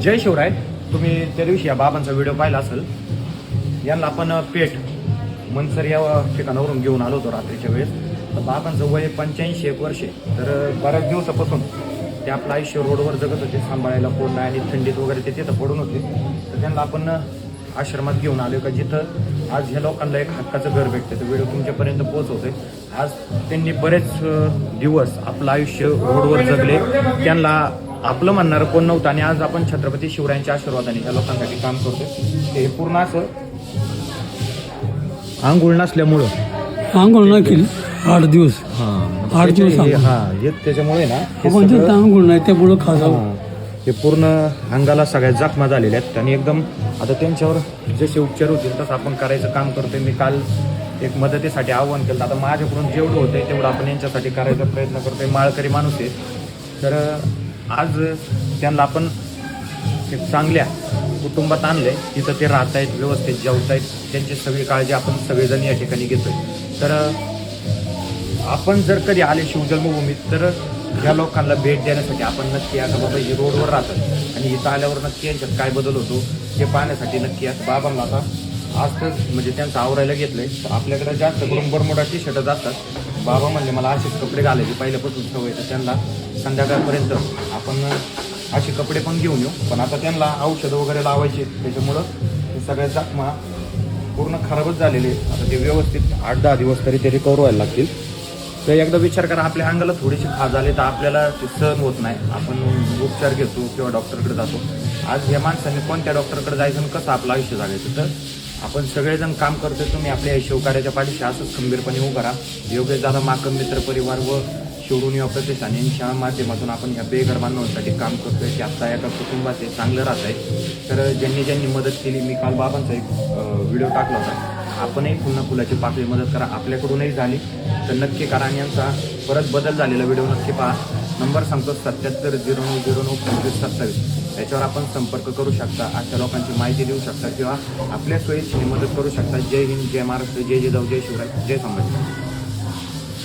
जय शिवराय. तुम्ही त्या दिवशी या बाबांचा व्हिडिओ पाहिला असेल. यांना आपण पेठ मनसर या ठिकाणावरून घेऊन आलो होतो रात्रीच्या वेळेस. तर बाबांचं वय 85 वर्षे. तर बऱ्याच दिवसापासून ते आपलं आयुष्य रोडवर जगत होते. सांभाळायला कोण नाही आणि थंडीत वगैरे ते तिथं पडून होते. तर त्यांना आपण आश्रमात घेऊन आलो का जिथं आज ह्या लोकांना एक हक्काचं घर भेटतं. तर व्हिडिओ तुमच्यापर्यंत पोहोचवतोय. आज त्यांनी बरेच दिवस आपलं आयुष्य रोडवर जगले. त्यांना आपलं म्हणणारं कोण नव्हतं आणि आज आपण छत्रपती शिवरायांच्या आशीर्वादाने ह्या लोकांसाठी काम करतोय. ते पूर्ण असं आंघोळ नसल्यामुळं आंघोळ नाही केली 8 दिवस. 8 दिवस त्याच्यामुळे ना आपण आंघोळ नाही त्यामुळं खाजावं. हे पूर्ण अंगाला सगळ्या जखमा झालेल्या आहेत आणि एकदम आता त्यांच्यावर जसे उपचार होतील तसं आपण करायचं काम करतोय. मी काल एक मदतीसाठी आव्हान केलं. आता माझ्याकडून जेवढं होतंय तेवढं आपण यांच्यासाठी करायचा प्रयत्न करतोय. माळकरी माणूस आहे. तर आज त्यांना आपण एक चांगल्या कुटुंबात आणलंय. तिथं ते राहत आहेत, व्यवस्थित जेवत आहेत. त्यांची सगळी काळजी आपण सगळेजण या ठिकाणी घेतोय. तर आपण जर कधी आले शिवजन्मभूमीत तर ह्या लोकांना भेट देण्यासाठी आपण नक्की आता बाबा ही रोडवर राहतात आणि इथं आल्यावर नक्की यांच्यात काय बदल होतो हे पाहण्यासाठी नक्की आता बाबांना आता आज तर म्हणजे त्यांचं आवरायला घेतलंय. आपल्याकडे जास्त करून बरमुडा टी शर्टच असतात. बाबा म्हणले मला असेच कपडे घालायचे पहिल्यापासून सवय. तर त्यांना संध्याकाळपर्यंत आपण असे कपडे पण घेऊन येऊ. पण आता त्यांना औषधं वगैरे लावायचे त्याच्यामुळं हे सगळ्या जखमा पूर्ण खराबच झालेले. आता ते व्यवस्थित 8-10 दिवस तरी ते रिकवर व्हायला लागतील. तर एकदा विचार करा, आपल्या अंगाला थोडीशी खाज आली तर आपल्याला ते सहन होत नाही. आपण उपचार घेतो किंवा डॉक्टरकडे जातो. आज या माणसाने कोणत्या डॉक्टरकडे जायचं आणि कसं आपलं आयुष्य जगायचं. तर आपण सगळेजण काम करतोय. तुम्ही आपल्या शिवकार्याच्या पाठीशी असंच खंबीरपणे उभं राहा. योगेश दादा माकम मित्र परिवार व शिवरून युवा प्रतिष्ठान यांच्या माध्यमातून आपण ह्या बेघर बांधवांसाठी काम करतोय. की आता एका कुटुंबात ते चांगलं राहत आहे. तर ज्यांनी मदत केली, मी काल बाबांचा एक व्हिडिओ टाकला होता. आपणही पुन्हा फुलाची पाकळी मदत करा. आपल्याकडूनही झाली तर नक्की करा आणि यांचा परत बदल झालेला व्हिडिओ नक्की पहा. नंबर सांगतो 7709092527. त्याच्यावर आपण संपर्क करू शकता. अशा लोकांची माहिती देऊ शकता किंवा आपल्या सोयीची मदत करू शकता. जय हिंद, जय महाराष्ट्र, जय जिजाऊ, जय शिवराय, जय संभाजी.